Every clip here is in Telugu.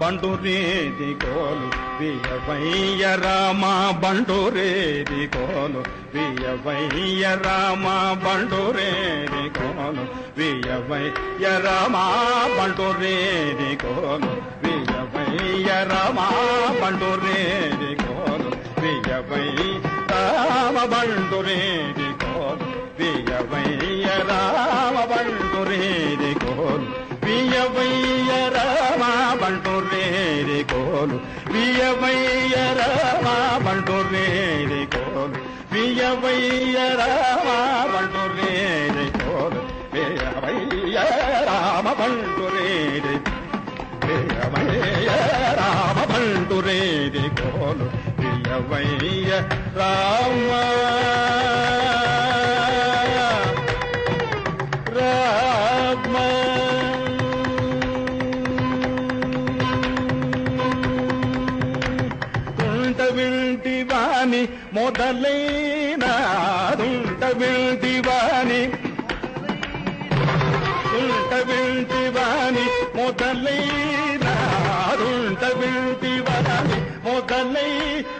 బండురేది కోలు వియవయ్య రామ బండురేది కోలు వియవయ్య రామ బండురేది కోలు వియవయ్య రామ బండురేది కోలు వియవయ్య రామ బండురేది కోలు వియవయ్య రామ బండురేది కోలు వియవయ్య రామ బండురేది కోలు వియవయ్య రామ బండురేది కోలు వియవయ్య రామ బండురేది కోలు వియవయ్య రామ బండురేది కోలు వియవయ్య రామ బండురేది వియవయ్య రామ బండురేది కోలు వియవయ్య రామ రామ వింటివాని మొదలైన వింటివాని వింటివాని మొదలైన వింటివాని మొదలైన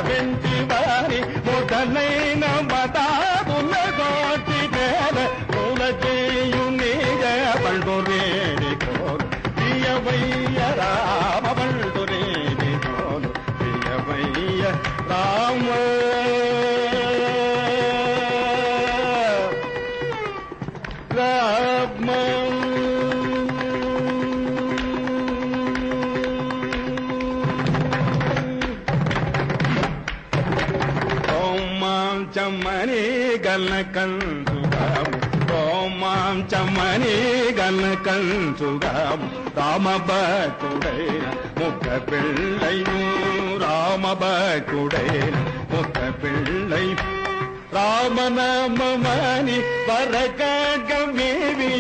వింటివాని మొదలైన మతాదుల గోటి నేల మూల చేయునిగ బండురేది కోలు వియవయ్య రామ బండురేది కోలు వియవయ్య రామ రామ చమ్మని గల్ల కంచుగాము రోమాంచమని గల్ల కంచుగాము రామ భక్తుడైన ముఖ పిళ్ళైను రామ భక్తుడైన ముఖ పిళ్ళై రామనామని వరకగమేవి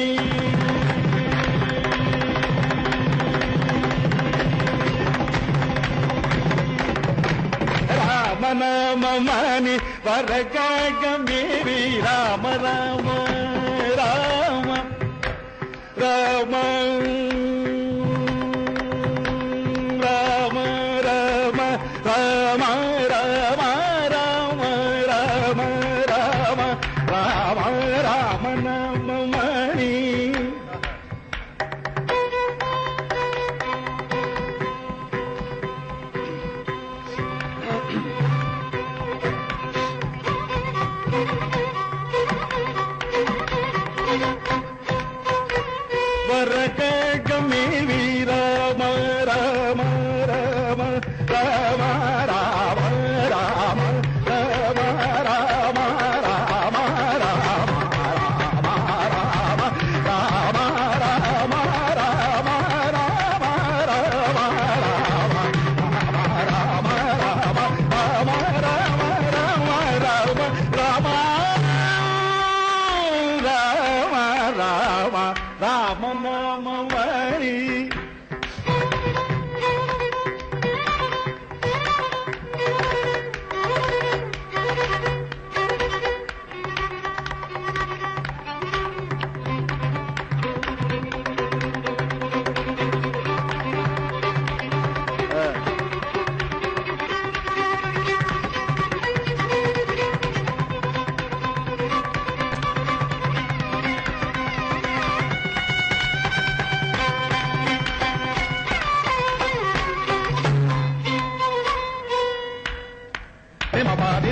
రామనామని వరకగమేవి రామ రామ రామ రామ రామ రామ రామ రామ రామ రామ రామ రామ రామ నామమణి వరకగమేవి రామ రామ రామ రామ రామ రామ రామ రామ రామ రామ రామ రామ రామ నామమణి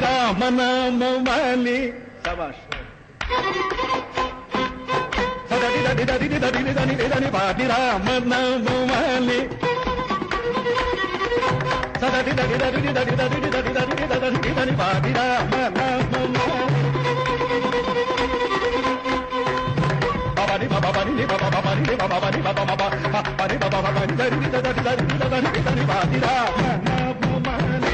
రామ నామమణి శభాష్ సదడి దడి దడి దడి దని దని పాది రామ నామమణి సదడి దడి దడి దడి దడి దడి దడి దడి దని పాది రామ నామమణి బాబాని బాబాని బాబాని బాబాని బాబాని బాబాని దడి దడి దడి దడి దని పాది Rama నామమణి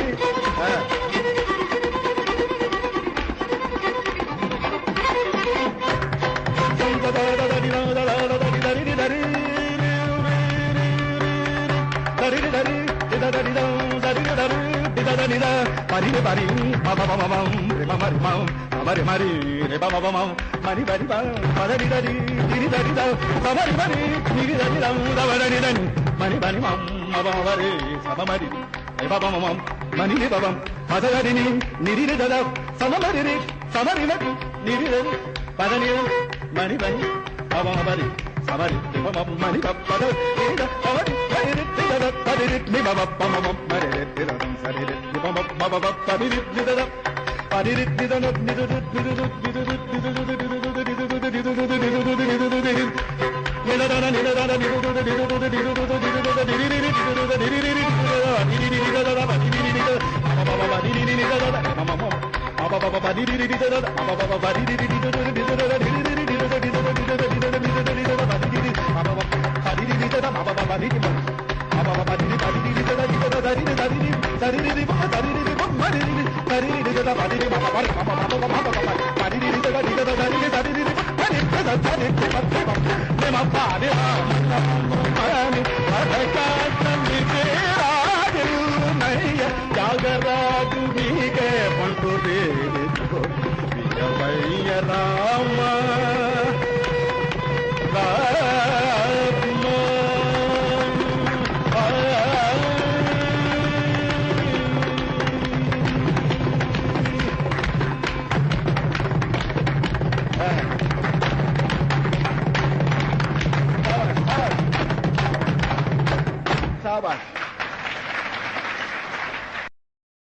Mari mari mama mama mari mama mari mari re mama mama mari mari mari dari dari dari dari mari mari dari dari dari మని బని మమరి సమమరి బమమం మని బబం మదరిని నిరిరి దద సమమరి సమరినకు నిరిరి పదని మని బని బమమరి సమరి మని పద ఏద పవరి పరిరి దద పరిరి నిబమ పమమం మరి దద సరి నిబమ బబ పరిరి దద పరిరి దద నిదుదు నిదుదు నిదుదు నిదుదు నిలదన నిలదన నిదుదు నిదుదు నిదుదు నిదుదు నిరిరి నిదుదు నిరిరి నిరిరి దద పరిరి దద బబ నిరిరి దద మమమ బబ పరిరి దద బబ పరిరి నిదుదు నిదుదు నిరిరి నిదుదు నిదుదు నిదుదు నిదుదు నిదుదు పరిరి బబ పరిరి దద బబ పరిరి బబ పరిరి పరిరి దద నిదుదు పరిరి పరిరి పరిరి పరిరి పరిరి పరిరి దద పరిరి బబ పరిరి బబ పరిరి దద నిదుదు పరిరి పరిరి పరిరి దద పరిరి బబ మ పారి మని అదకాతమి తేరాజు నయ్య జాగరాజు మీకే పంటు దేవి విజయరా